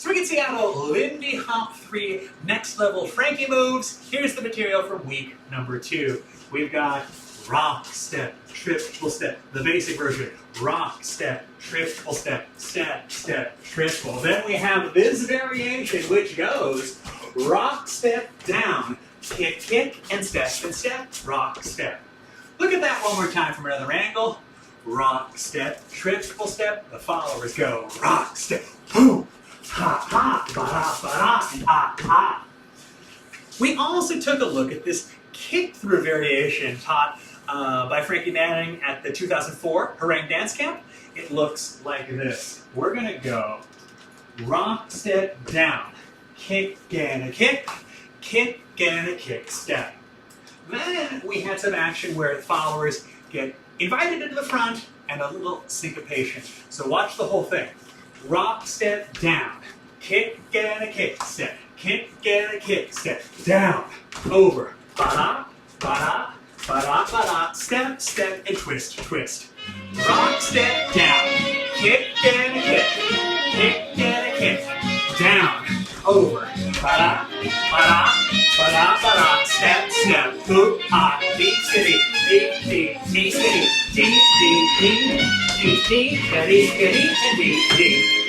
Swing in Seattle, Lindy Hop 3, next level Frankie moves. Here's the material from week number 2. We've got rock, step, triple step, the basic version. Rock, step, triple step, step, step, triple. Then we have this variation which goes rock, step, down, kick, kick, and step, rock, step. Look at that one more time from another angle. Rock, step, triple step. The followers go rock, step, boom, ha, ha, ba-da, ba-da, and ha, ha. We also took a look at this kick-through variation taught by Frankie Manning at the 2004 Harangue Dance Camp. It looks like this. We're going to go rock, step, down, kick, and a kick, and a kick, step. Then we had some action where the followers get invited into the front and a little syncopation. So watch the whole thing. Rock, step, down, kick, and a kick, step, kick, and a kick, step, down, over, ba-da, ba-da, ba-da, ba-da, step, step, and twist, twist. Rock, step, down, kick, and a kick, and a kick, down, over, ba-da, ba-da, ba-da, ba-da, step, step, hoop, hop, beat, city, beat, beat, beat, city, deep, deep, deep, deep, deep, deep, and deep, deep.